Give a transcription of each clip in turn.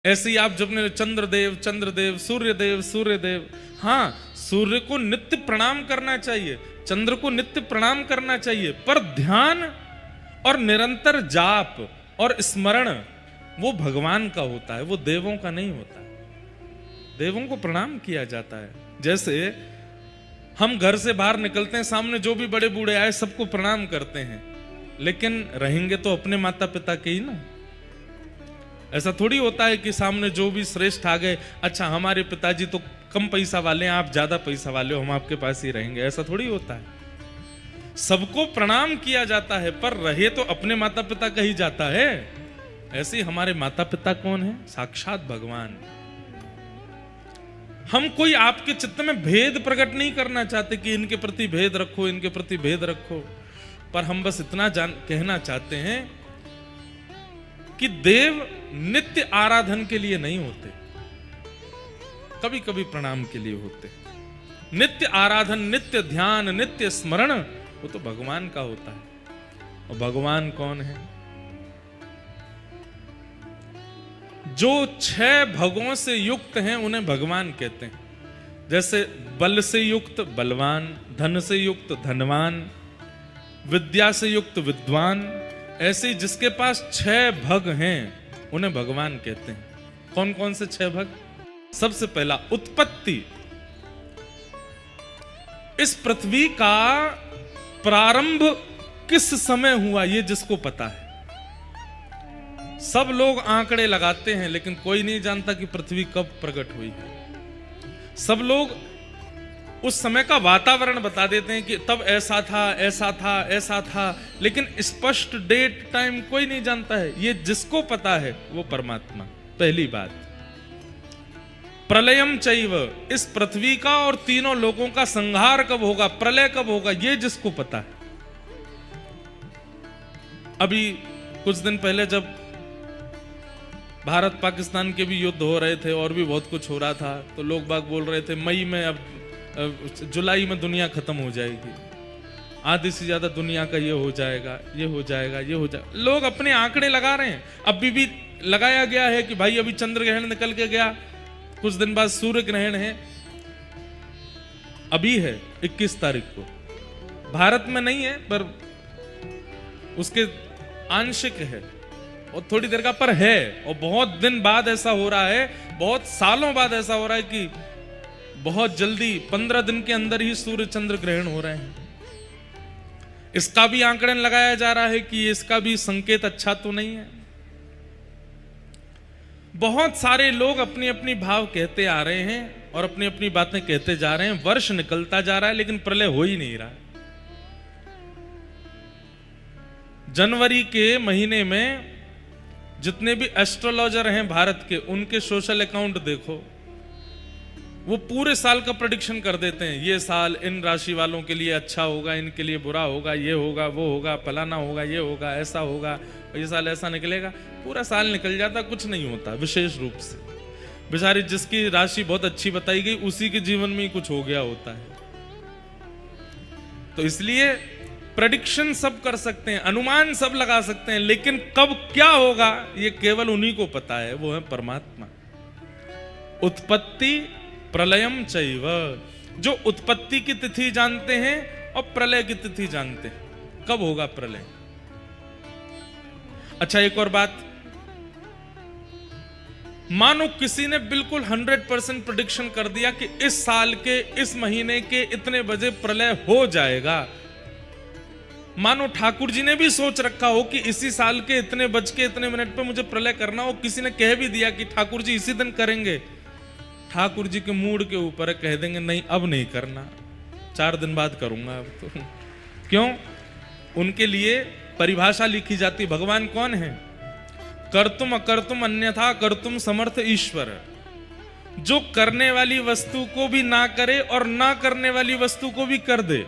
ऐसे ही आप जब ने चंद्रदेव चंद्रदेव, सूर्यदेव सूर्यदेव, हाँ सूर्य को नित्य प्रणाम करना चाहिए, चंद्र को नित्य प्रणाम करना चाहिए, पर ध्यान और निरंतर जाप और स्मरण वो भगवान का होता है, वो देवों का नहीं होता है। देवों को प्रणाम किया जाता है। जैसे हम घर से बाहर निकलते हैं, सामने जो भी बड़े बूढ़े आए सबको प्रणाम करते हैं, लेकिन रहेंगे तो अपने माता पिता के ही ना। ऐसा थोड़ी होता है कि सामने जो भी श्रेष्ठ आ गए, अच्छा हमारे पिताजी तो कम पैसा वाले हैं, आप ज्यादा पैसा वाले हो, हम आपके पास ही रहेंगे, ऐसा थोड़ी होता है। सबको प्रणाम किया जाता है, पर रहे तो अपने माता पिता का ही जाता है। ऐसे ही हमारे माता पिता कौन है? साक्षात भगवान। हम कोई आपके चित्त में भेद प्रकट नहीं करना चाहते कि इनके प्रति भेद रखो, इनके प्रति भेद रखो, पर हम बस इतना कहना चाहते हैं कि देव नित्य आराधन के लिए नहीं होते, कभी कभी प्रणाम के लिए होते। नित्य आराधन, नित्य ध्यान, नित्य स्मरण वो तो भगवान का होता है। और भगवान कौन है? जो 6 भगों से युक्त हैं उन्हें भगवान कहते हैं। जैसे बल से युक्त बलवान, धन से युक्त धनवान, विद्या से युक्त विद्वान, ऐसे जिसके पास 6 भग हैं उन्हें भगवान कहते हैं। कौन कौन से 6 भग? सबसे पहला उत्पत्ति। इस पृथ्वी का प्रारंभ किस समय हुआ ये जिसको पता है। सब लोग आंकड़े लगाते हैं लेकिन कोई नहीं जानता कि पृथ्वी कब प्रकट हुई है। सब लोग उस समय का वातावरण बता देते हैं कि तब ऐसा था, ऐसा था, ऐसा था, लेकिन स्पष्ट डेट टाइम कोई नहीं जानता है। ये जिसको पता है वो परमात्मा। पहली बात। प्रलयम चैव, इस पृथ्वी का और तीनों लोगों का संहार कब होगा, प्रलय कब होगा, ये जिसको पता है। अभी कुछ दिन पहले जब भारत पाकिस्तान के भी युद्ध हो रहे थे और भी बहुत कुछ हो रहा था, तो लोग बाग बोल रहे थे मई में, अब जुलाई में दुनिया खत्म हो जाएगी, आधी से ज्यादा दुनिया का ये हो जाएगा, ये हो जाएगा, ये हो जाएगा। लोग अपने आंकड़े लगा रहे हैं। अभी भी लगाया गया है कि भाई अभी चंद्र ग्रहण निकल के गया, कुछ दिन बाद सूर्य ग्रहण है, अभी है 21 तारीख को। भारत में नहीं है पर उसके आंशिक है और थोड़ी देर का पर है। और बहुत दिन बाद ऐसा हो रहा है, बहुत सालों बाद ऐसा हो रहा है कि बहुत जल्दी 15 दिन के अंदर ही सूर्य चंद्र ग्रहण हो रहे हैं। इसका भी आंकड़न लगाया जा रहा है कि इसका भी संकेत अच्छा तो नहीं है। बहुत सारे लोग अपनी अपनी भाव कहते आ रहे हैं और अपनी अपनी बातें कहते जा रहे हैं। वर्ष निकलता जा रहा है लेकिन प्रलय हो ही नहीं रहा है। जनवरी के महीने में जितने भी एस्ट्रोलॉजर हैं भारत के, उनके सोशल अकाउंट देखो, वो पूरे साल का प्रेडिक्शन कर देते हैं। ये साल इन राशि वालों के लिए अच्छा होगा, इनके लिए बुरा होगा, ये होगा, वो होगा, फलाना होगा, ये होगा, ऐसा होगा, ये साल ऐसा निकलेगा। पूरा साल निकल जाता, कुछ नहीं होता। विशेष रूप से बेचारी जिसकी राशि बहुत अच्छी बताई गई उसी के जीवन में ही कुछ हो गया होता है। तो इसलिए प्रेडिक्शन सब कर सकते हैं, अनुमान सब लगा सकते हैं, लेकिन कब क्या होगा ये केवल उन्हीं को पता है, वो है परमात्मा। उत्पत्ति प्रलयम चैव, जो उत्पत्ति की तिथि जानते हैं और प्रलय की तिथि जानते हैं, कब होगा प्रलय। अच्छा एक और बात, मानो किसी ने बिल्कुल 100% प्रेडिक्शन कर दिया कि इस साल के इस महीने के इतने बजे प्रलय हो जाएगा। मानो ठाकुर जी ने भी सोच रखा हो कि इसी साल के इतने बज के इतने मिनट पे मुझे प्रलय करना हो, किसी ने कह भी दिया कि ठाकुर जी इसी दिन करेंगे। ठाकुर जी के मूड के ऊपर कह देंगे नहीं अब नहीं करना, 4 दिन बाद करूंगा अब तो। क्यों? उनके लिए परिभाषा लिखी जाती। भगवान कौन है? कर्तुम अकर्तुम अन्यथा कर्तुम समर्थ ईश्वर, जो करने वाली वस्तु को भी ना करे और ना करने वाली वस्तु को भी कर दे।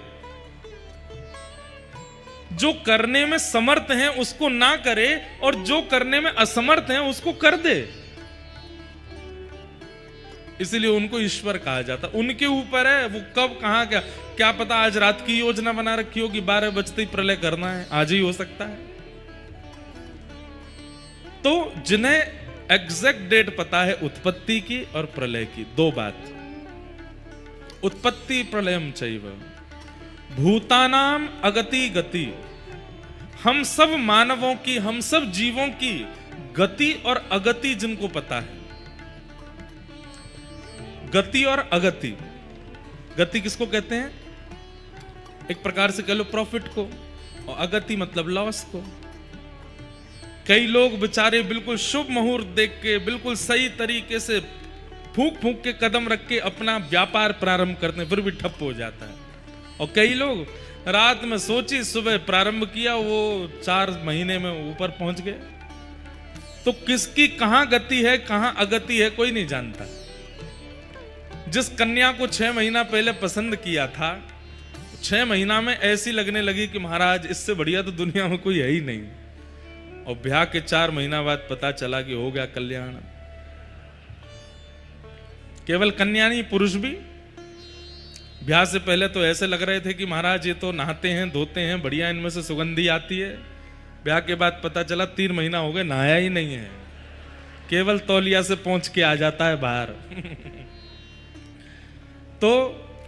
जो करने में समर्थ है उसको ना करे और जो करने में असमर्थ है उसको कर दे। इसलिए उनको ईश्वर कहा जाता। उनके ऊपर है वो कब कहां क्या पता आज रात की योजना बना रखी हो कि 12 बजते ही प्रलय करना है, आज ही हो सकता है। तो जिन्हें एग्जैक्ट डेट पता है उत्पत्ति की और प्रलय की, दो बात। उत्पत्ति प्रलयम चैव भूतानाम अगति गति, हम सब मानवों की, हम सब जीवों की गति और अगति जिनको पता है। गति और अगति, गति किसको कहते हैं? एक प्रकार से कह लो प्रॉफिट को, और अगति मतलब लॉस को। कई लोग बेचारे बिल्कुल शुभ मुहूर्त देख के, बिल्कुल सही तरीके से फूंक फूंक के कदम रख के अपना व्यापार प्रारंभ करते हैं, फिर भी ठप हो जाता है। और कई लोग रात में सोची, सुबह प्रारंभ किया, वो 4 महीने में ऊपर पहुंच गए। तो किसकी कहां गति है, कहां अगति है, कोई नहीं जानता। जिस कन्या को 6 महीना पहले पसंद किया था, 6 महीना में ऐसी लगने लगी कि महाराज इससे बढ़िया तो दुनिया में कोई है ही नहीं। और ब्याह के 4 महीना बाद पता चला कि हो गया कल्याण। केवल कन्या नहीं, पुरुष भी ब्याह से पहले तो ऐसे लग रहे थे कि महाराज ये तो नहाते हैं, धोते हैं, बढ़िया इनमें से सुगंधी आती है। ब्याह के बाद पता चला 3 महीना हो गए, नहाया ही नहीं है, केवल तौलिया से पहुंच के आ जाता है बाहर। तो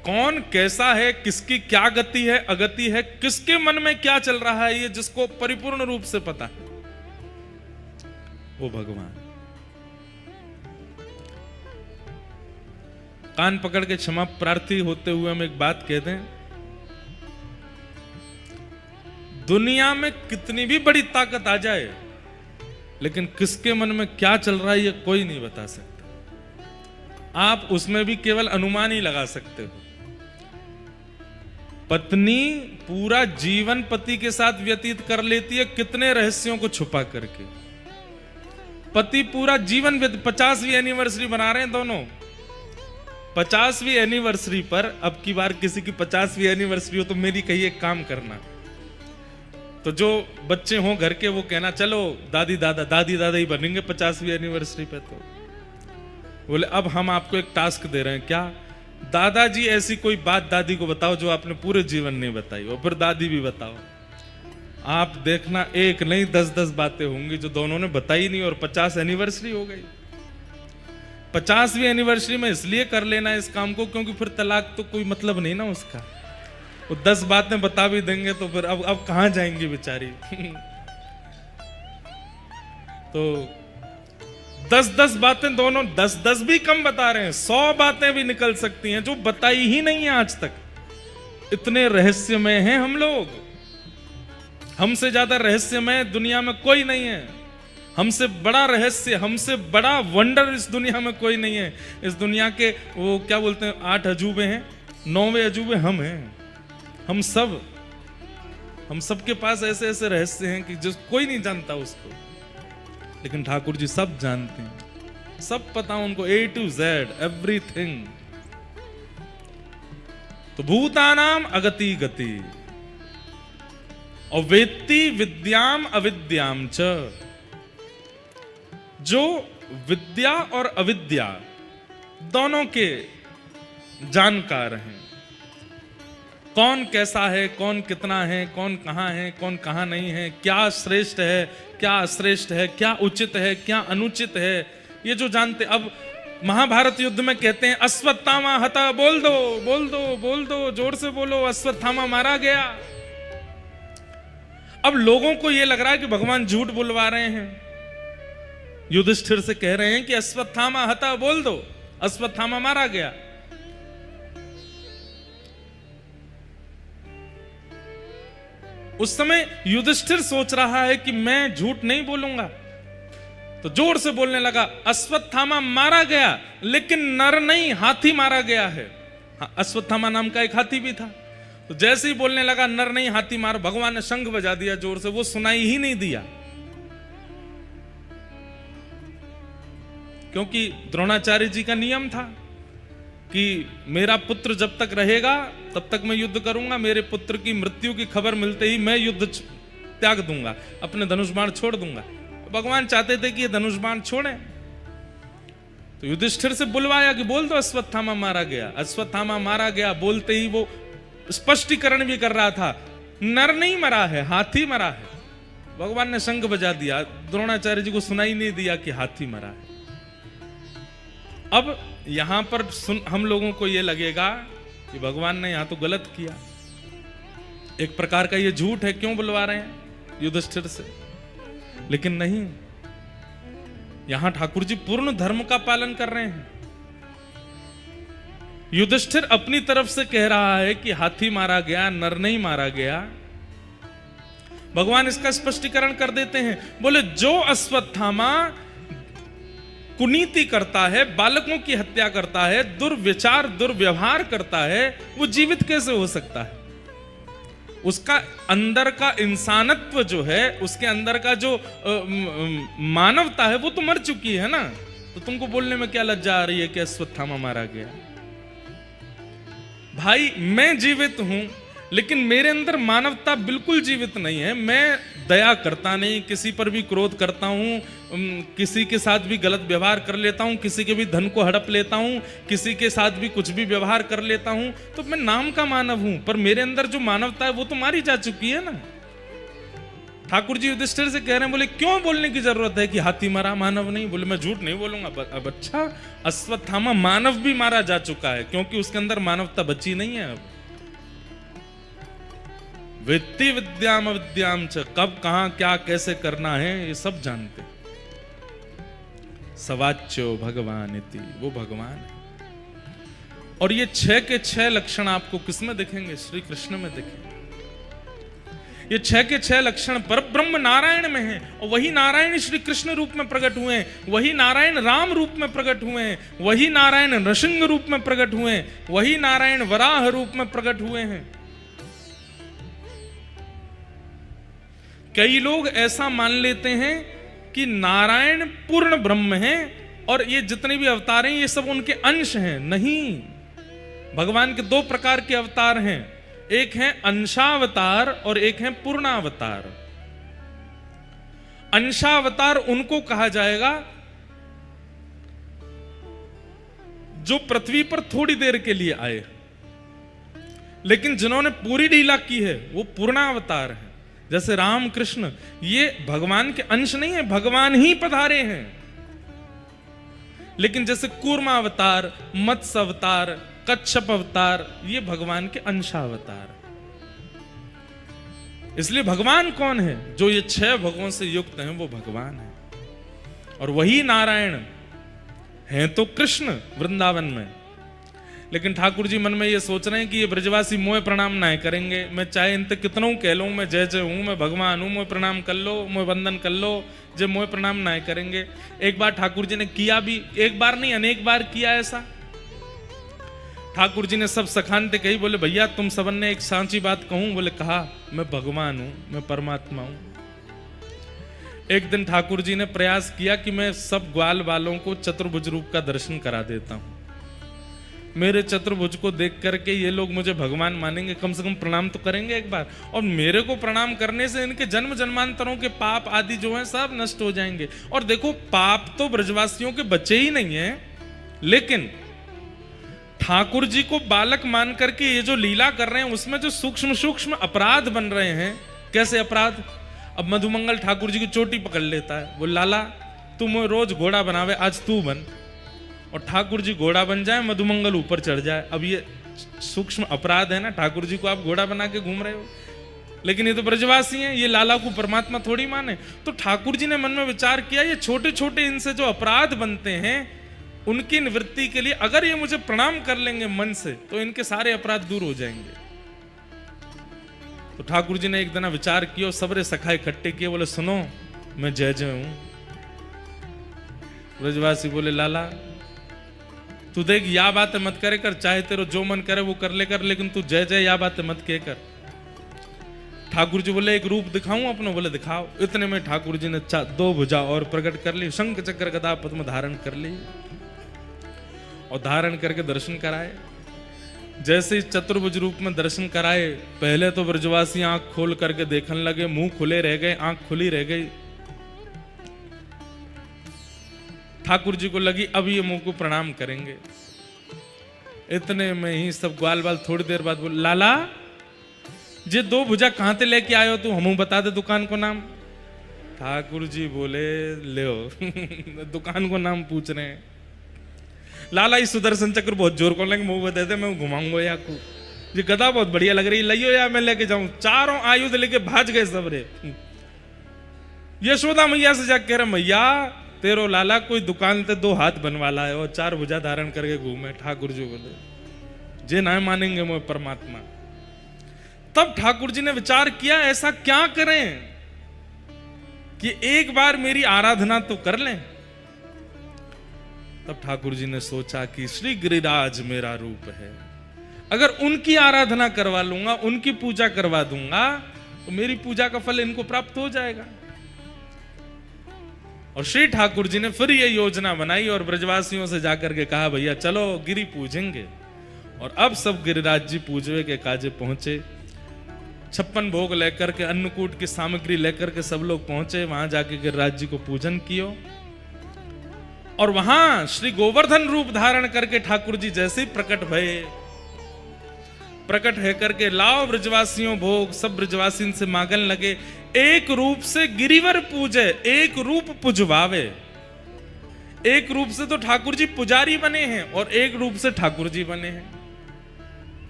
कौन कैसा है, किसकी क्या गति है, अगति है, किसके मन में क्या चल रहा है, ये जिसको परिपूर्ण रूप से पता है, वो भगवान। कान पकड़ के क्षमा प्रार्थी होते हुए हम एक बात कहते हैं, दुनिया में कितनी भी बड़ी ताकत आ जाए, लेकिन किसके मन में क्या चल रहा है ये कोई नहीं बता सकता। आप उसमें भी केवल अनुमान ही लगा सकते हो। पत्नी पूरा जीवन पति के साथ व्यतीत कर लेती है, कितने रहस्यों को छुपा करके। पति पूरा जीवन 50वीं एनिवर्सरी बना रहे हैं दोनों। 50वीं एनिवर्सरी पर, अब की बार किसी की 50वीं एनिवर्सरी हो तो मेरी कही एक काम करना, तो जो बच्चे हों घर के वो कहना चलो दादी दादा ही बनेंगे 50वीं एनिवर्सरी पे। तो बोले अब हम आपको एक टास्क दे रहे हैं। क्या? दादाजी ऐसी कोई बात दादी को बताओ जो आपने पूरे जीवन नहीं बताई, और फिर दादी भी बताओ। आप देखना एक नहीं 10-10 बातें होंगी जो दोनों ने बताई नहीं, और 50 एनिवर्सरी हो गई। 50वीं एनिवर्सरी में इसलिए कर लेना इस काम को क्योंकि फिर तलाक तो कोई मतलब नहीं ना उसका। वो 10 बातें बता भी देंगे तो फिर अब कहां जाएंगी बेचारी। तो 10-10 बातें दोनों, 10-10 भी कम बता रहे हैं, 100 बातें भी निकल सकती हैं जो बताई ही नहीं है आज तक। इतने रहस्यमय हैं हम लोग, हमसे ज्यादा रहस्यमय दुनिया में कोई नहीं है। हमसे बड़ा रहस्य, हमसे बड़ा वंडर इस दुनिया में कोई नहीं है। इस दुनिया के वो क्या बोलते हैं 8 अजूबे हैं, 9वें अजूबे हम हैं। हम सब के पास ऐसे ऐसे रहस्य हैं कि जो कोई नहीं जानता उसको, लेकिन ठाकुर जी सब जानते हैं, सब पता उनको, A to Z एवरीथिंग। तो भूतानाम अगति गति और वेत्ति विद्याम अविद्याम च, जो विद्या और अविद्या दोनों के जानकार हैं। कौन कैसा है, कौन कितना है, कौन कहां है, कौन कहां नहीं है, क्या श्रेष्ठ है, क्या अश्रेष्ठ है, क्या उचित है, क्या अनुचित है, ये जो जानते। अब महाभारत युद्ध में कहते हैं अश्वत्थामा हता, बोल दो बोल दो बोल दो, जोर से बोलो, अश्वत्थामा मारा गया। अब लोगों को यह लग रहा है कि भगवान झूठ बुलवा रहे हैं, युधिष्ठिर से कह रहे हैं कि अश्वत्थामा हता, बोल दो, अश्वत्थामा मारा गया। उस समय युधिष्ठिर सोच रहा है कि मैं झूठ नहीं बोलूंगा, तो जोर से बोलने लगा अश्वत्थामा मारा गया, लेकिन नर नहीं, हाथी मारा गया है। अश्वत्थामा नाम का एक हाथी भी था। तो जैसे ही बोलने लगा नर नहीं हाथी मार, भगवान ने शंख बजा दिया जोर से, वो सुनाई ही नहीं दिया। क्योंकि द्रोणाचार्य जी का नियम था कि मेरा पुत्र जब तक रहेगा तब तक मैं युद्ध करूंगा, मेरे पुत्र की मृत्यु की खबर मिलते ही मैं युद्ध त्याग दूंगा, अपने धनुष बाण छोड़ दूंगा। भगवान चाहते थे कि ये धनुष बाण छोड़े, तो युधिष्ठिर से बुलवाया कि बोल दो अश्वत्थामा मारा गया। अश्वत्थामा मारा गया बोलते ही वो स्पष्टीकरण भी कर रहा था, नर नहीं मरा है, हाथी मरा है। भगवान ने शंख बजा दिया, द्रोणाचार्य जी को सुनाई नहीं दिया कि हाथी मरा है। अब यहां पर हम लोगों को यह लगेगा कि भगवान ने यहां तो गलत किया, एक प्रकार का ये झूठ है, क्यों बुलवा रहे हैं युधिष्ठिर से। लेकिन नहीं, यहां ठाकुर जी पूर्ण धर्म का पालन कर रहे हैं। युधिष्ठिर अपनी तरफ से कह रहा है कि हाथी मारा गया, नर नहीं मारा गया। भगवान इसका स्पष्टीकरण कर देते हैं, बोले जो अश्वत्थामा कुनीति करता है, बालकों की हत्या करता है, दुर्विचार दुर्व्यवहार करता है, वो जीवित कैसे हो सकता है? उसका अंदर का इंसानत्व जो है, उसके अंदर का जो मानवता है, वो तो मर चुकी है ना। तो तुमको बोलने में क्या लज्जा आ रही है कि अश्वत्थामा मारा गया? भाई मैं जीवित हूं, लेकिन मेरे अंदर मानवता बिल्कुल जीवित नहीं है। मैं दया करता नहीं, किसी पर भी क्रोध करता हूं, किसी के साथ भी गलत व्यवहार कर लेता हूं, किसी के भी धन को हड़प लेता हूं, किसी के साथ भी कुछ भी व्यवहार कर लेता हूं। तो मैं नाम का मानव हूं, पर मेरे अंदर जो मानवता है वो तो मारी जा चुकी है ना। ठाकुर जी युधिष्ठिर से कह रहे हैं, बोले क्यों बोलने की जरूरत है कि हाथी मरा, मानव नहीं? बोले मैं झूठ नहीं बोलूंगा। अब अच्छा, अश्वत्थामा मानव भी मारा जा चुका है, क्योंकि उसके अंदर मानवता बची नहीं है। अब वित्ति विद्याम अविद्याम च, कब कहां क्या कैसे करना है ये सब जानते। सवाच्यो भगवान इति, वो भगवान है। और ये 6 के 6 लक्षण आपको किसमें दिखेंगे? श्री कृष्ण में दिखेंगे। ये 6 के 6 लक्षण पर ब्रह्म नारायण में हैं, और वही नारायण श्री कृष्ण रूप में प्रकट हुए हैं, वही नारायण राम रूप में प्रकट हुए हैं, वही नारायण नृसिंह रूप में प्रकट हुए हैं, वही नारायण वराह रूप में प्रकट हुए हैं। कई लोग ऐसा मान लेते हैं कि नारायण पूर्ण ब्रह्म हैं और ये जितने भी अवतार हैं ये सब उनके अंश हैं। नहीं, भगवान के 2 प्रकार के अवतार हैं, एक है अंशावतार और एक है पूर्णावतार। अंशावतार उनको कहा जाएगा जो पृथ्वी पर थोड़ी देर के लिए आए, लेकिन जिन्होंने पूरी लीला की है वो पूर्णावतार है। जैसे राम कृष्ण, ये भगवान के अंश नहीं है, भगवान ही पधारे हैं। लेकिन जैसे कूर्मावतार, मत्स्य अवतार, कच्छप अवतार, ये भगवान के अंशावतार। इसलिए भगवान कौन है? जो ये 6 भगवान से युक्त हैं वो भगवान है। और वही नारायण हैं तो कृष्ण वृंदावन में। लेकिन ठाकुर जी मन में ये सोच रहे हैं कि ये ब्रजवासी मोए प्रणाम ना करेंगे। मैं चाहे इन तक कितनों कह लूं मैं जय जय हूं, मैं भगवान हूं, मोए प्रणाम कर लो, मोए वंदन कर लो, जब मोए प्रणाम ना करेंगे। एक बार ठाकुर जी ने किया भी, एक बार नहीं अनेक बार किया ऐसा। ठाकुर जी ने सब सखानते कही, बोले भैया तुम सबन ने एक सांची बात कहूं? बोले कहा, मैं भगवान हूं, मैं परमात्मा हूं। एक दिन ठाकुर जी ने प्रयास किया कि मैं सब ग्वाल वालों को चतुर्भुज रूप का दर्शन करा देता हूं। मेरे चतुर्भुज को देख करके ये लोग मुझे भगवान मानेंगे, कम से कम प्रणाम तो करेंगे एक बार। और मेरे को प्रणाम करने से इनके जन्म जन्मांतरों के पाप आदि जो हैं सब नष्ट हो जाएंगे। और देखो, पाप तो ब्रजवासियों के बचे ही नहीं है, लेकिन ठाकुर जी को बालक मान करके ये जो लीला कर रहे हैं उसमें जो सूक्ष्म सूक्ष्म अपराध बन रहे हैं। कैसे अपराध? अब मधुमंगल ठाकुर जी की चोटी पकड़ लेता है, वो लाला तुम रोज घोड़ा बनावे, आज तू बन। और ठाकुर जी घोड़ा बन जाए, मधुमंगल ऊपर चढ़ जाए। अब ये सूक्ष्म अपराध है ना, ठाकुर जी को आप घोड़ा बना के घूम रहे हो। लेकिन ये तो ब्रजवासी हैं, ये लाला को परमात्मा थोड़ी माने। तो ठाकुर जी ने मन में विचार किया, ये छोटे छोटे इनसे जो अपराध बनते हैं उनकी निवृत्ति के लिए अगर ये मुझे प्रणाम कर लेंगे मन से, तो इनके सारे अपराध दूर हो जाएंगे। तो ठाकुर जी ने एक दिन विचार किया और सबरे सखा इकट्ठे किए, बोले सुनो मैं जय जय हूं। ब्रजवासी बोले लाला तू देख, या बातें मत करे कर, चाहे तेरे जो मन करे वो कर ले कर, लेकिन तू जय जय या बातें मत कह कर। ठाकुर जी बोले एक रूप दिखाऊं अपना? बोले दिखाओ। इतने में ठाकुर जी ने 2 भुजा और प्रकट कर ली, शंख चक्र गदा पद्म धारण कर ली और धारण करके दर्शन कराए। जैसे ही चतुर्भुज रूप में दर्शन कराए, पहले तो ब्रजवासी आंख खोल करके देखने लगे, मुंह खुले रह गए, आंख खुली रह गई। ठाकुर जी को लगी अब ये मुंह को प्रणाम करेंगे। इतने में ही सब ग्वाल बाल थोड़ी देर बाद बोले लाला जे 2 भुजा कहां से लेके आयो तू? हमू बता दे दुकान को नाम। ठाकुर जी बोले ले दुकान को नाम पूछ रहे हैं। लाला इस सुदर्शन चक्र बहुत जोर को लेंगे, मुंह बता दे मैं घुमाऊंगा या को ये गदा बहुत बढ़िया लग रही, लियो या मैं लेके जाऊं। चारों आयुध लेके भाज गए सब रे। यशोदा मैया से जाके कह रहे मैया तेरो लाला कोई दुकान ते 2 हाथ बनवाला है और 4 भुजा धारण करके घूमे। ठाकुर जी बोले जे ना मानेंगे मोह परमात्मा। तब ठाकुर जी ने विचार किया ऐसा क्या करें कि एक बार मेरी आराधना तो कर लें। तब ठाकुर जी ने सोचा कि श्री गिरिराज मेरा रूप है, अगर उनकी आराधना करवा लूंगा, उनकी पूजा करवा दूंगा तो मेरी पूजा का फल इनको प्राप्त हो जाएगा। और श्री ठाकुर जी ने फिर ये योजना बनाई और ब्रजवासियों से जाकर के कहा भैया चलो गिरी पूजेंगे। और अब सब गिरिराज जी पूजवे के काजे पहुंचे। 56 भोग लेकर के, अन्नकूट की सामग्री लेकर के सब लोग पहुंचे। वहां जाके गिरिराज जी को पूजन कियो और वहां श्री गोवर्धन रूप धारण करके ठाकुर जी जैसे ही प्रकट है करके लाओ ब्रजवासियों भोग। सब ब्रजवासी से मांगन लगे एक रूप से गिरिवर पूजे, एक रूप पुजवावे। एक रूप से तो ठाकुर जी पुजारी बने हैं और एक रूप से ठाकुर जी बने हैं।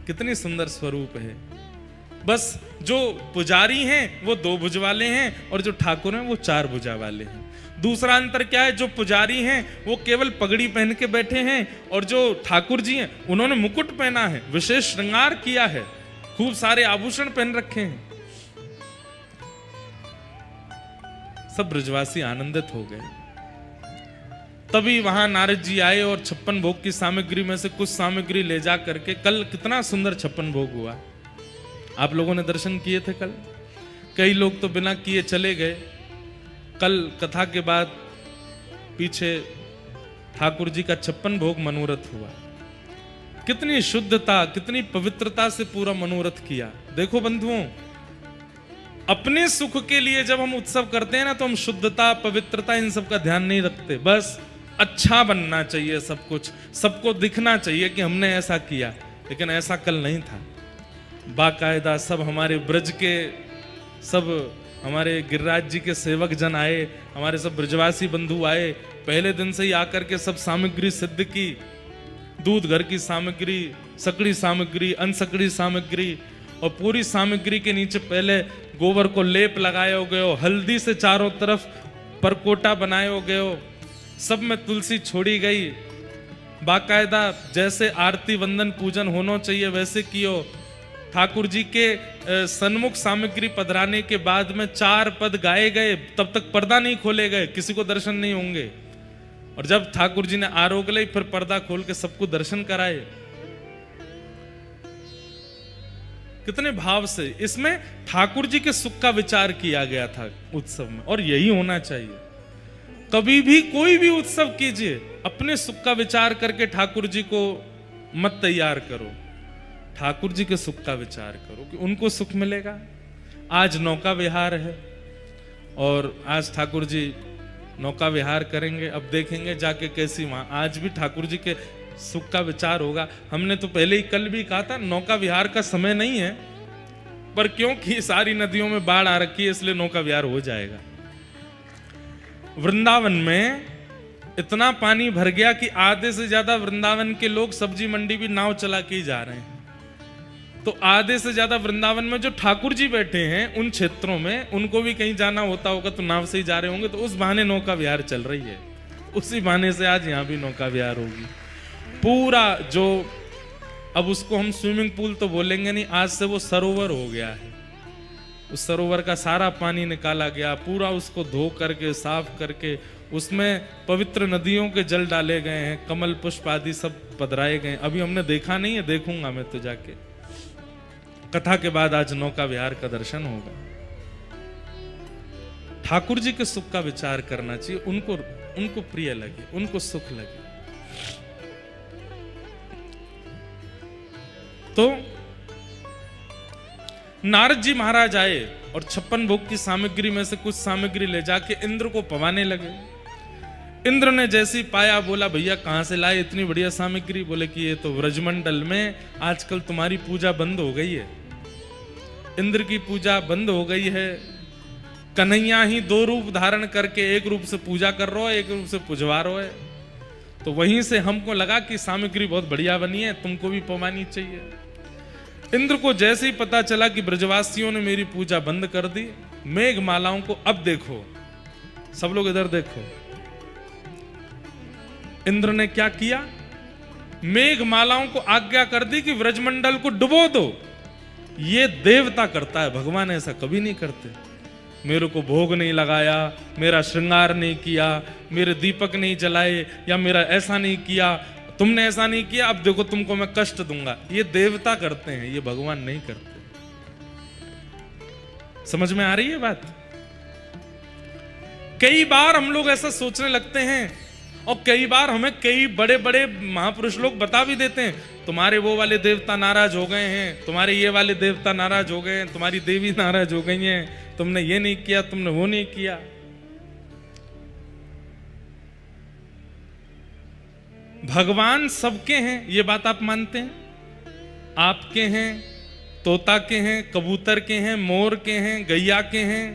कितनी सुंदर स्वरूप है। बस जो पुजारी हैं वो 2 भुज वाले हैं और जो ठाकुर हैं वो 4 भुजा वाले हैं। दूसरा अंतर क्या है, जो पुजारी हैं वो केवल पगड़ी पहन के बैठे हैं और जो ठाकुर जी हैं उन्होंने मुकुट पहना है, विशेष श्रृंगार किया है, खूब सारे आभूषण पहन रखे हैं। सब ब्रजवासी आनंदित हो गए। तभी वहां नारद जी आए और 56 भोग की सामग्री में से कुछ सामग्री ले जा करके, कल कितना सुंदर 56 भोग हुआ, आप लोगों ने दर्शन किए थे कल। कई लोग तो बिना किए चले गए। कल कथा के बाद पीछे ठाकुर जी का 56 भोग मनोरथ हुआ। कितनी शुद्धता, कितनी पवित्रता से पूरा मनोरथ किया। देखो बंधुओं, अपने सुख के लिए जब हम उत्सव करते हैं ना तो हम शुद्धता, पवित्रता इन सब का ध्यान नहीं रखते। बस अच्छा बनना चाहिए, सब कुछ सबको दिखना चाहिए कि हमने ऐसा किया। लेकिन ऐसा कल नहीं था। बाकायदा सब हमारे ब्रज के, सब हमारे गिरिराज जी के सेवक जन आए, हमारे सब ब्रजवासी बंधु आए। पहले दिन से ही आकर के सब सामग्री सिद्ध की, दूध घर की सामग्री, सकड़ी सामग्री, अनसकड़ी सामग्री, और पूरी सामग्री के नीचे पहले गोबर को लेप लगाया गयो, हल्दी से चारों तरफ परकोटा बनाया गयो, सब में तुलसी छोड़ी गई। बाकायदा जैसे आरती वंदन पूजन होना चाहिए वैसे कियो। ठाकुर जी के सन्मुख सामग्री पधराने के बाद में 4 पद गाए गए, तब तक पर्दा नहीं खोले गए, किसी को दर्शन नहीं होंगे। और जब ठाकुर जी ने आरोग ली फिर पर्दा खोल के सबको दर्शन कराए। कितने भाव से इसमें ठाकुर जी के सुख का विचार किया गया था उत्सव में, और यही होना चाहिए। कभी भी कोई भी उत्सव कीजिए, अपने सुख का विचार करके ठाकुर जी को मत तैयार करो, ठाकुर जी के सुख का विचार करो कि उनको सुख मिलेगा। आज नौका विहार है और आज ठाकुर जी नौका विहार करेंगे। अब देखेंगे जाके कैसी वहां आज भी ठाकुर जी के सुख का विचार होगा। हमने तो पहले ही कल भी कहा था नौका विहार का समय नहीं है, पर क्योंकि सारी नदियों में बाढ़ आ रखी है इसलिए नौका विहार हो जाएगा। वृंदावन में इतना पानी भर गया कि आधे से ज्यादा वृंदावन के लोग सब्जी मंडी भी नाव चला के ही जा रहे हैं। तो आधे से ज्यादा वृंदावन में जो ठाकुर जी बैठे हैं उन क्षेत्रों में, उनको भी कहीं जाना होता होगा तो नाव से ही जा रहे होंगे। तो उस बहाने नौका विहार चल रही है, उसी बहाने से आज यहाँ भी नौका विहार होगी। पूरा जो, अब उसको हम स्विमिंग पूल तो बोलेंगे नहीं, आज से वो सरोवर हो गया है। उस सरोवर का सारा पानी निकाला गया, पूरा उसको धो करके साफ करके उसमें पवित्र नदियों के जल डाले गए हैं, कमल पुष्प आदि सब पधराए गए। अभी हमने देखा नहीं है, देखूंगा मैं तो जाके। कथा के बाद आज नौका विहार का दर्शन होगा। ठाकुर जी के सुख का विचार करना चाहिए, उनको प्रिय लगे, उनको सुख लगे। तो नारद जी महाराज आए और 56 भोग की सामग्री में से कुछ सामग्री ले जाके इंद्र को पवाने लगे। इंद्र ने जैसी पाया बोला भैया कहां से लाए इतनी बढ़िया सामग्री? बोले कि ये तो व्रजमंडल में आजकल तुम्हारी पूजा बंद हो गई है, इंद्र की पूजा बंद हो गई है, कन्हैया ही दो रूप धारण करके एक रूप से पूजा कर रहा है, एक रूप से पुजवा रहा है। तो वहीं से हमको लगा कि सामग्री बहुत बढ़िया बनी है, तुमको भी पवानी चाहिए। इंद्र को जैसे ही पता चला कि ब्रजवासियों ने मेरी पूजा बंद कर दी, मेघ मालाओं को, अब देखो सब लोग इधर देखो, इंद्र ने क्या किया, मेघ मालाओं को आज्ञा कर दी कि व्रजमंडल को डुबो दो। ये देवता करता है, भगवान ऐसा कभी नहीं करते। मेरे को भोग नहीं लगाया, मेरा श्रृंगार नहीं किया, मेरे दीपक नहीं जलाए, या मेरा ऐसा नहीं किया, तुमने ऐसा नहीं किया, अब देखो तुमको मैं कष्ट दूंगा। ये देवता करते हैं, ये भगवान नहीं करते। समझ में आ रही है बात? कई बार हम लोग ऐसा सोचने लगते हैं, और कई बार हमें कई बड़े बड़े महापुरुष लोग बता भी देते हैं, तुम्हारे वो वाले देवता नाराज हो गए हैं, तुम्हारे ये वाले देवता नाराज हो गए हैं, तुम्हारी देवी नाराज हो गई हैं, तुमने ये नहीं किया, तुमने वो नहीं किया। भगवान सबके हैं, ये बात आप मानते हैं? आपके हैं, तोता के हैं, कबूतर के हैं, मोर के हैं, गैया के हैं,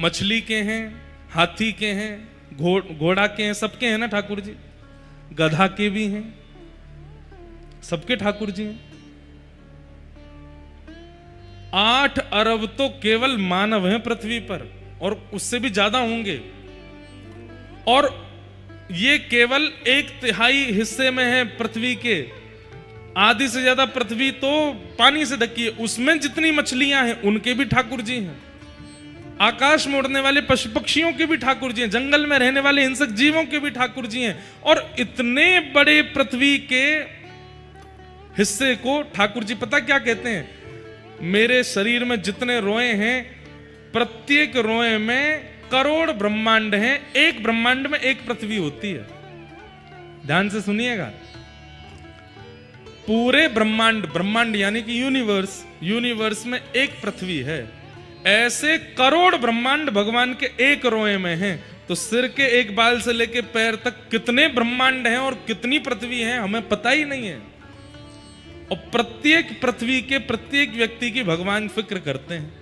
मछली के हैं, हाथी के हैं, घोड़ा के हैं, सबके हैं ना ठाकुर जी? गधा के भी हैं, सबके ठाकुर जी हैं। 8 अरब तो केवल मानव हैं पृथ्वी पर, और उससे भी ज्यादा होंगे, और ये केवल 1/3 हिस्से में है पृथ्वी के। आधी से ज्यादा पृथ्वी तो पानी से ढकी है, उसमें जितनी मछलियां हैं उनके भी ठाकुर जी हैं। आकाश में उड़ने वाले पशु पक्षियों के भी ठाकुर जी हैं, जंगल में रहने वाले हिंसक जीवों के भी ठाकुर जी हैं। और इतने बड़े पृथ्वी के हिस्से को ठाकुर जी पता क्या कहते हैं? मेरे शरीर में जितने रोए हैं, प्रत्येक रोए में करोड़ ब्रह्मांड हैं, एक ब्रह्मांड में एक पृथ्वी होती है। ध्यान से सुनिएगा, पूरे ब्रह्मांड, ब्रह्मांड यानी कि यूनिवर्स, यूनिवर्स में एक पृथ्वी है। ऐसे करोड़ ब्रह्मांड भगवान के एक रोए में हैं। तो सिर के एक बाल से लेके पैर तक कितने ब्रह्मांड हैं और कितनी पृथ्वी है हमें पता ही नहीं है। और प्रत्येक पृथ्वी के प्रत्येक व्यक्ति की भगवान फिक्र करते हैं।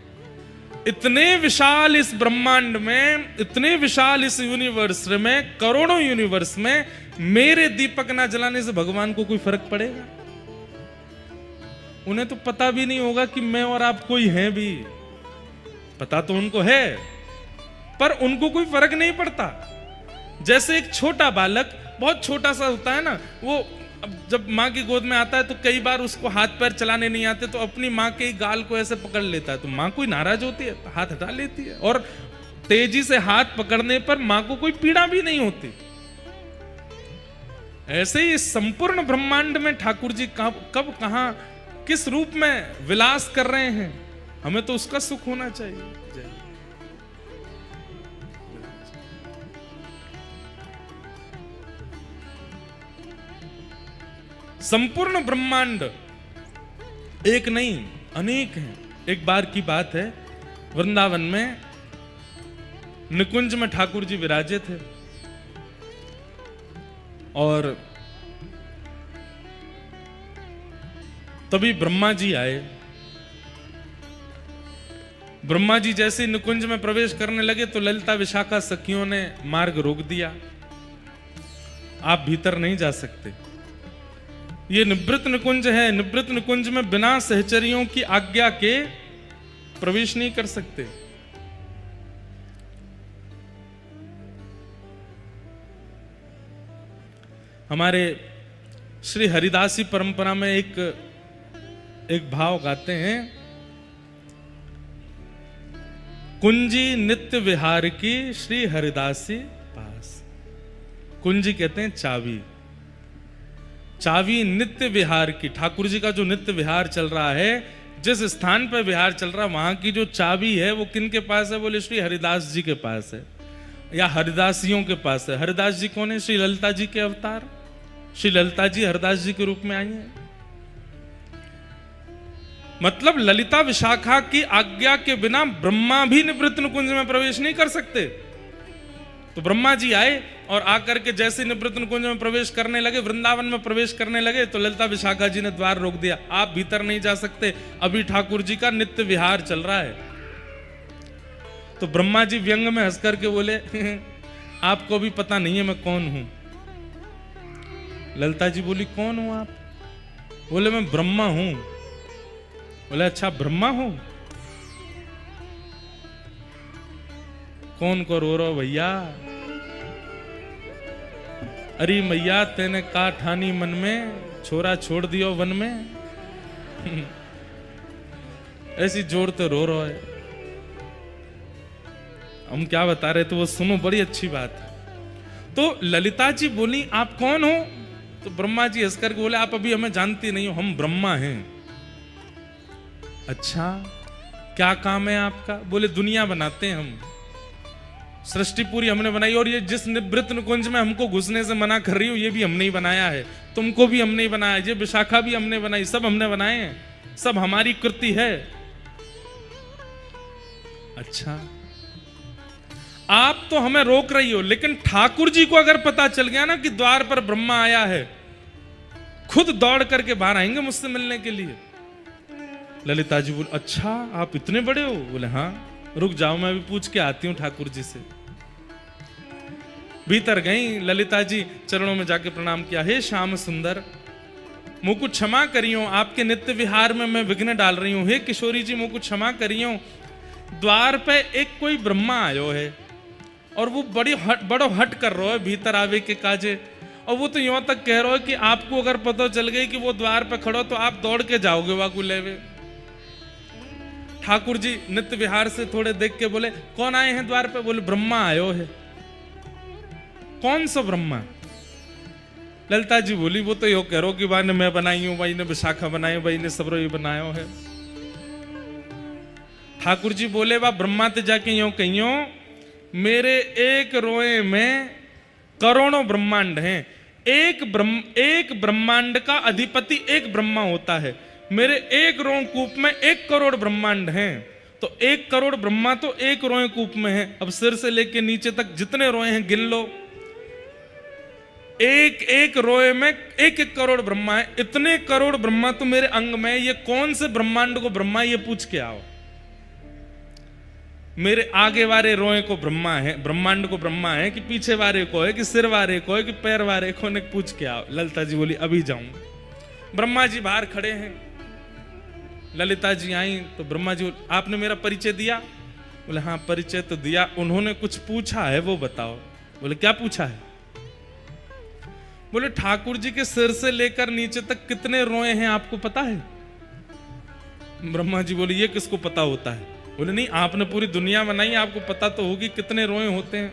इतने विशाल इस ब्रह्मांड में, इतने विशाल इस यूनिवर्स में, करोड़ों यूनिवर्स में मेरे दीपक ना जलाने से भगवान को कोई फर्क पड़ेगा? उन्हें तो पता भी नहीं होगा कि मैं और आप कोई हैं भी। पता तो उनको है, पर उनको कोई फर्क नहीं पड़ता। जैसे एक छोटा बालक, बहुत छोटा सा होता है ना, वो जब माँ की गोद में आता है तो कई बार उसको हाथ पैर चलाने नहीं आते, तो अपनी माँ के गाल को ऐसे पकड़ लेता है, तो माँ कोई नाराज होती है, हाथ हटा लेती है, और तेजी से हाथ पकड़ने पर माँ को कोई पीड़ा भी नहीं होती। ऐसे ही संपूर्ण ब्रह्मांड में ठाकुर जी कब कहां किस रूप में विलास कर रहे हैं, हमें तो उसका सुख होना चाहिए। संपूर्ण ब्रह्मांड एक नहीं अनेक हैं। एक बार की बात है, वृंदावन में निकुंज में ठाकुर जी विराजे थे, और तभी ब्रह्मा जी आए। ब्रह्मा जी जैसे निकुंज में प्रवेश करने लगे तो ललिता विशाखा सखियों ने मार्ग रोक दिया, आप भीतर नहीं जा सकते। ये निवृत्त निकुंज है, निवृत्त निकुंज में बिना सहचरियों की आज्ञा के प्रवेश नहीं कर सकते। हमारे श्री हरिदासी परंपरा में एक भाव गाते हैं, कुंजी नित्य विहार की श्री हरिदासी पास। कुंजी कहते हैं चाबी, चाबी नित्य विहार की। ठाकुर जी का जो नित्य विहार चल रहा है, जिस स्थान पर विहार चल रहा है, वहां की जो चाबी है वो किन के पास है? बोले श्री हरिदास जी के पास है, या हरिदासियों के पास है। हरिदास जी कौन है? श्री ललिता जी के अवतार। श्री ललिता जी हरिदास जी के रूप में आई हैं। मतलब ललिता विशाखा की आज्ञा के बिना ब्रह्मा भी निवृत्त निकुंज में प्रवेश नहीं कर सकते। तो ब्रह्मा जी आए और आकर के जैसे निवृत्त निकुंज में प्रवेश करने लगे, वृंदावन में प्रवेश करने लगे, तो ललिता विशाखा जी ने द्वार रोक दिया, आप भीतर नहीं जा सकते, अभी ठाकुर जी का नित्य विहार चल रहा है। तो ब्रह्मा जी व्यंग में हंस करके बोले आपको भी पता नहीं है मैं कौन हूं। ललिता जी बोली कौन हो आप? बोले मैं ब्रह्मा हूं। बोले अच्छा ब्रह्मा हो? कौन को रो रहो भैया? अरे मैया तेने का ठानी मन में, छोरा छोड़ दियो वन में। ऐसी जोर तो रो रहा है। हम क्या बता रहे थे वो सुनो, बड़ी अच्छी बात है। तो ललिता जी बोली आप कौन हो? तो ब्रह्मा जी हंस करके बोले आप अभी हमें जानती नहीं हो, हम ब्रह्मा हैं। अच्छा क्या काम है आपका? बोले दुनिया बनाते हैं हम, सृष्टि पूरी हमने बनाई, और ये जिस निवृत्त निकुंज में हमको घुसने से मना कर रही हो ये भी हमने ही बनाया है, तुमको भी हमने ही बनाया, ये विशाखा भी हमने बनाई, सब हमने बनाए हैं, सब हमारी कृति है। अच्छा आप तो हमें रोक रही हो, लेकिन ठाकुर जी को अगर पता चल गया ना कि द्वार पर ब्रह्मा आया है, खुद दौड़ करके बाहर आएंगे मुझसे मिलने के लिए। ललिता जी बोले अच्छा आप इतने बड़े हो? बोले हाँ रुक जाओ मैं भी पूछ के आती हूं ठाकुर जी से। भीतर गई ललिता जी, चरणों में जाके प्रणाम किया। हे श्याम सुंदर मुझको क्षमा करियो, आपके नित्य विहार में मैं विघ्न डाल रही हूं। हे किशोरी जी मुझको क्षमा करियो, द्वार पे एक कोई ब्रह्मा आयो है और वो बड़ो हट कर रहा है भीतर आवे के काजे, और वो तो यूं तक कह रहा है कि आपको अगर पता चल गई कि वो द्वार पे खड़ो तो आप दौड़ के जाओगे वाकू लेवे। ठाकुर जी नित्य विहार से थोड़े देख के बोले कौन आए हैं द्वार पे? बोले ब्रह्मा आयो है। कौन सा ब्रह्मा? ललिता जी बोली वो तो यो कह रहा कि भाई ने मैं बनाई हूं, भाई ने विशाखा बनाई, भाई ने सबरो ये बनायो है। ठाकुर जी बोले वाह ब्रह्मा ते जाके यो कहियो मेरे एक रोए में करोड़ों ब्रह्मांड हैं, एक ब्रह्मांड का अधिपति एक ब्रह्मा होता है, मेरे एक रोंकूप में 1 करोड़ ब्रह्मांड हैं, तो 1 करोड़ ब्रह्मा तो एक रोए कूप में है। अब सिर से लेके नीचे तक जितने रोए हैं गिन लो, एक रोए में 1 करोड़ ब्रह्मा है। इतने करोड़ ब्रह्मा तो मेरे अंग में, ये कौन से ब्रह्मांड को ब्रह्मा ये पूछ के आओ। मेरे आगे वाले रोए को ब्रह्मा है, ब्रह्मांड को ब्रह्मा है कि पीछे वाले को है कि सिर वाले को है कि पैर वाले को, ने पूछ के आओ। ललिता जी बोली अभी जाऊं। ब्रह्मा जी बाहर खड़े हैं, ललिता जी आई तो ब्रह्मा जी आपने मेरा परिचय दिया? बोले हाँ परिचय तो दिया, उन्होंने कुछ पूछा है वो बताओ। बोले क्या पूछा है? बोले ठाकुर जी के सिर से लेकर नीचे तक कितने रोए हैं आपको पता है? ब्रह्मा जी बोले ये किसको पता होता है? बोले नहीं आपने पूरी दुनिया बनाई, आपको पता तो होगी कितने रोए होते हैं।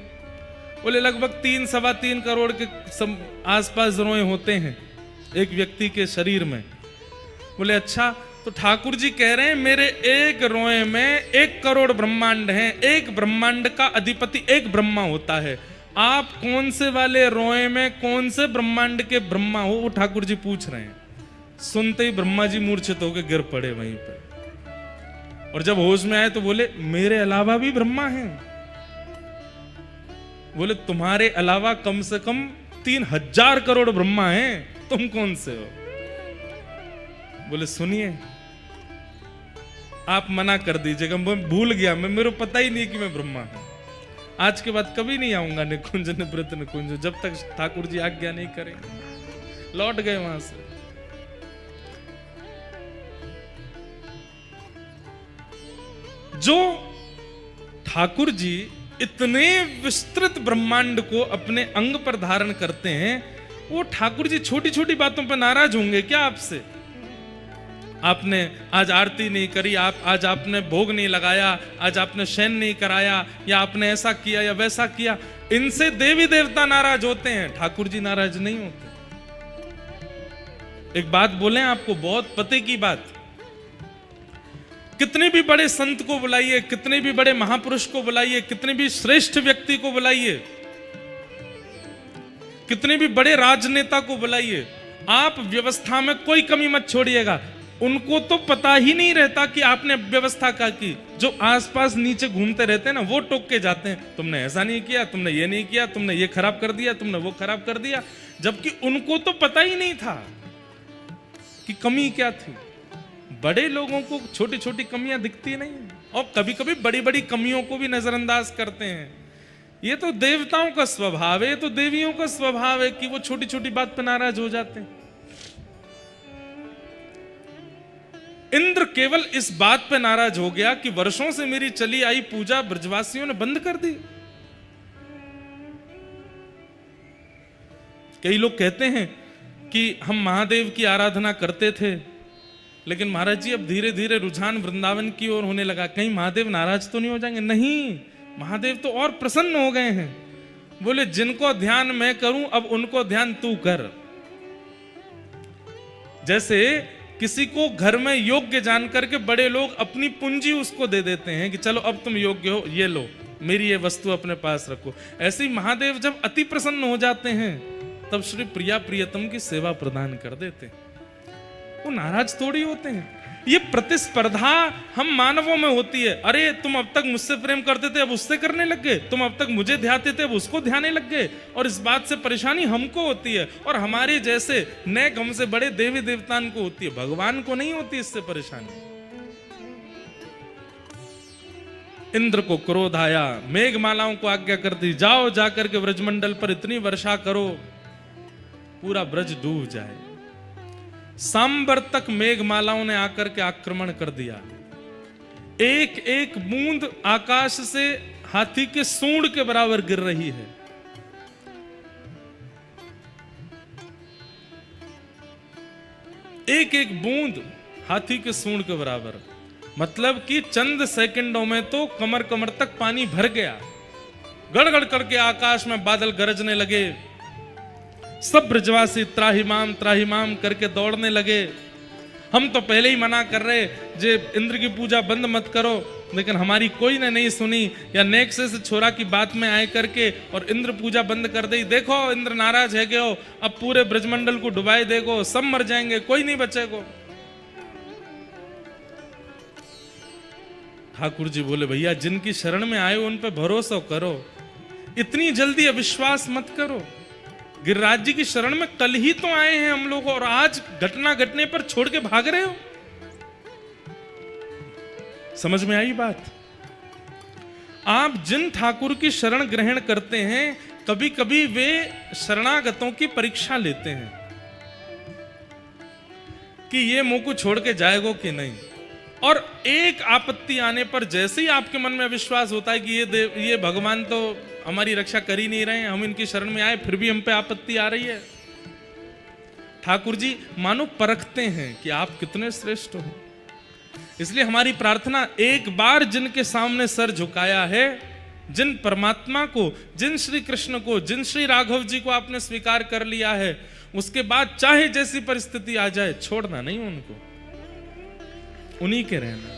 बोले लगभग 3-3.25 करोड़ के आसपास रोए होते हैं एक व्यक्ति के शरीर में। बोले अच्छा, तो ठाकुर जी कह रहे हैं मेरे एक रोए में 1 करोड़ ब्रह्मांड हैं, एक ब्रह्मांड का अधिपति एक ब्रह्मा होता है, आप कौन से वाले रोए में कौन से ब्रह्मांड के ब्रह्मा हो? वो ठाकुर जी पूछ रहे हैं। सुनते ही ब्रह्मा जी मूर्छित होकर गिर पड़े वहीं पर, और जब होश में आए तो बोले मेरे अलावा भी ब्रह्मा हैं। बोले तुम्हारे अलावा कम से कम 3000 करोड़ ब्रह्मा हैं, तुम कौन से हो? बोले सुनिए आप मना कर दीजिएगा, मैं भूल गया, मेरे को पता ही नहीं कि मैं ब्रह्मा हूं। आज के बाद कभी नहीं आऊंगा निकुंज निवृत्त निकुंज, जब तक ठाकुर जी आज्ञा नहीं करेंगे। लौट गए वहां से। जो ठाकुर जी इतने विस्तृत ब्रह्मांड को अपने अंग पर धारण करते हैं, वो ठाकुर जी छोटी छोटी बातों पर नाराज होंगे क्या आपसे? आपने आज आरती नहीं करी, आज आपने भोग नहीं लगाया, आज आपने शयन नहीं कराया, या आपने ऐसा किया या वैसा किया, इनसे देवी देवता नाराज होते हैं, ठाकुर जी नाराज नहीं होते। एक बात बोलें आपको, बहुत पते की बात, कितने भी बड़े संत को बुलाइए, कितने भी बड़े महापुरुष को बुलाइए, कितने भी श्रेष्ठ व्यक्ति को बुलाइए, कितने भी बड़े राजनेता को बुलाइए, आप व्यवस्था में कोई कमी मत छोड़िएगा। उनको तो पता ही नहीं रहता कि आपने व्यवस्था क्या की। जो आसपास नीचे घूमते रहते हैं ना, वो टोक के जाते हैं, तुमने ऐसा नहीं किया, तुमने ये नहीं किया, तुमने ये खराब कर दिया, तुमने वो खराब कर दिया, जबकि उनको तो पता ही नहीं था कि कमी क्या थी। बड़े लोगों को छोटी छोटी कमियां दिखती नहीं है। और कभी कभी बड़ी बड़ी कमियों को भी नजरअंदाज करते हैं। ये तो देवताओं का स्वभाव है, ये तो देवियों का स्वभाव है कि वो छोटी छोटी बात पर नाराज हो जाते हैं। इंद्र केवल इस बात पे नाराज हो गया कि वर्षों से मेरी चली आई पूजा ब्रजवासियों ने बंद कर दी। कई लोग कहते हैं कि हम महादेव की आराधना करते थे, लेकिन महाराज जी अब धीरे धीरे रुझान वृंदावन की ओर होने लगा, कहीं महादेव नाराज तो नहीं हो जाएंगे? नहीं, महादेव तो और प्रसन्न हो गए हैं। बोले जिनको ध्यान मैं करूं अब उनको ध्यान तू कर। जैसे किसी को घर में योग्य जान करके बड़े लोग अपनी पूंजी उसको दे देते हैं कि चलो अब तुम योग्य हो, ये लो, मेरी ये वस्तु अपने पास रखो। ऐसे ही महादेव जब अति प्रसन्न हो जाते हैं तब श्री प्रिया प्रियतम की सेवा प्रदान कर देते हैं। वो नाराज थोड़ी होते हैं। ये प्रतिस्पर्धा हम मानवों में होती है। अरे तुम अब तक मुझसे प्रेम करते थे अब उससे करने लग गए, तुम अब तक मुझे ध्याते थे अब उसको ध्याने लग गए। और इस बात से परेशानी हमको होती है और हमारे जैसे नेक हमसे बड़े देवी देवताओं को होती है, भगवान को नहीं होती इससे परेशानी। इंद्र को क्रोध आया, मेघमालाओं को आज्ञा कर दी, जाओ जाकर के ब्रजमंडल पर इतनी वर्षा करो पूरा ब्रज डूब जाए। सांबर तक मेघमालाओं ने आकर के आक्रमण कर दिया। एक एक बूंद आकाश से हाथी के सूंड के बराबर गिर रही है। एक एक बूंद हाथी के सूंड के बराबर, मतलब कि चंद सेकंडों में तो कमर कमर तक पानी भर गया। गड़गड़ करके आकाश में बादल गरजने लगे। सब ब्रजवासी त्राहिमाम करके दौड़ने लगे। हम तो पहले ही मना कर रहे जे इंद्र की पूजा बंद मत करो, लेकिन हमारी कोई ने नहीं सुनी। या नेक से छोरा की बात में आए करके और इंद्र पूजा बंद कर दी। देखो इंद्र नाराज है गयो, अब पूरे ब्रजमंडल को डुबाए देगो, सब मर जाएंगे, कोई नहीं बचेगो। ठाकुर जी बोले भैया जिनकी शरण में आए उन पे भरोसा करो, इतनी जल्दी अविश्वास मत करो। गिरिराज जी की शरण में कल ही तो आए हैं हम लोग और आज घटना घटने पर छोड़ के भाग रहे हो। समझ में आई बात? आप जिन ठाकुर की शरण ग्रहण करते हैं कभी कभी वे शरणागतों की परीक्षा लेते हैं कि ये मुंह को छोड़ के जाएगो कि नहीं। और एक आपत्ति आने पर जैसे ही आपके मन में अविश्वास होता है कि ये भगवान तो हमारी रक्षा कर ही नहीं रहे हैं, हम इनकी शरण में आए फिर भी हम पे आपत्ति आ रही है। ठाकुर जी मानो परखते हैं कि आप कितने श्रेष्ठ हो। इसलिए हमारी प्रार्थना, एक बार जिनके सामने सर झुकाया है, जिन परमात्मा को, जिन श्री कृष्ण को, जिन श्री राघव जी को आपने स्वीकार कर लिया है, उसके बाद चाहे जैसी परिस्थिति आ जाए छोड़ना नहीं उनको, उन्हीं के रहना।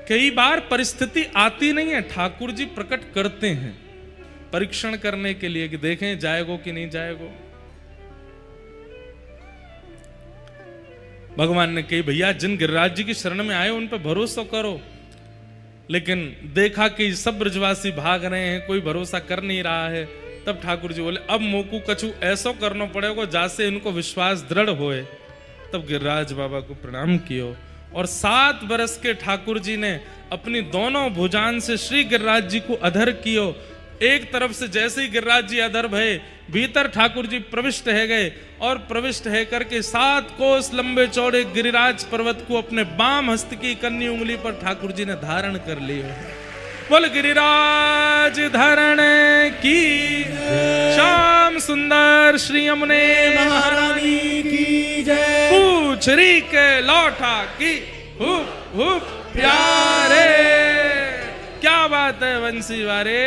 कई बार परिस्थिति आती नहीं है, ठाकुर जी प्रकट करते हैं परीक्षण करने के लिए कि देखें जाएगो कि नहीं जाएगो। भगवान ने कही भैया जिन गिरिराज जी की शरण में आए उन पर भरोसा करो, लेकिन देखा कि सब ब्रजवासी भाग रहे हैं, कोई भरोसा कर नहीं रहा है। तब ठाकुर जी बोले अब मोकू कछु ऐसा करना पड़ेगा जासे इनको विश्वास दृढ़ होए। तब गिरिराज बाबा को प्रणाम कियो और 7 बरस के ठाकुर जी ने अपनी दोनों भुजान से श्री गिरिराज जी को अधर कियो। एक तरफ से जैसे ही गिरिराज जी अधर भये, भीतर ठाकुर जी प्रविष्ट है गए और प्रविष्ट है करके 7 कोस लंबे चौड़े गिरिराज पर्वत को अपने बाम हस्त की कन्नी उंगली पर ठाकुर जी ने धारण कर लिया। बोल गिरिराज धारण की श्याम सुंदर श्री यमुने महारानी की जय। पूछ री के लौटा की हुप हुप प्यारे। क्या बात है वंशी वारे।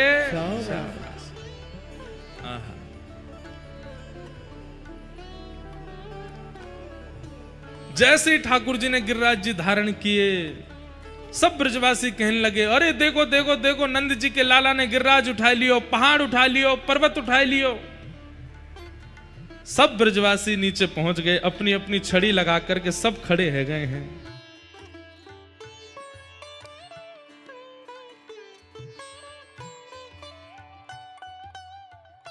जैसे ठाकुर जी ने गिरिराज जी धारण किए, सब ब्रजवासी कहने लगे अरे देखो देखो देखो नंद जी के लाला ने गिरिराज उठा लियो, पहाड़ उठा लियो, पर्वत उठा लियो। सब ब्रजवासी नीचे पहुंच गए, अपनी अपनी छड़ी लगा करके सब खड़े है गए हैं।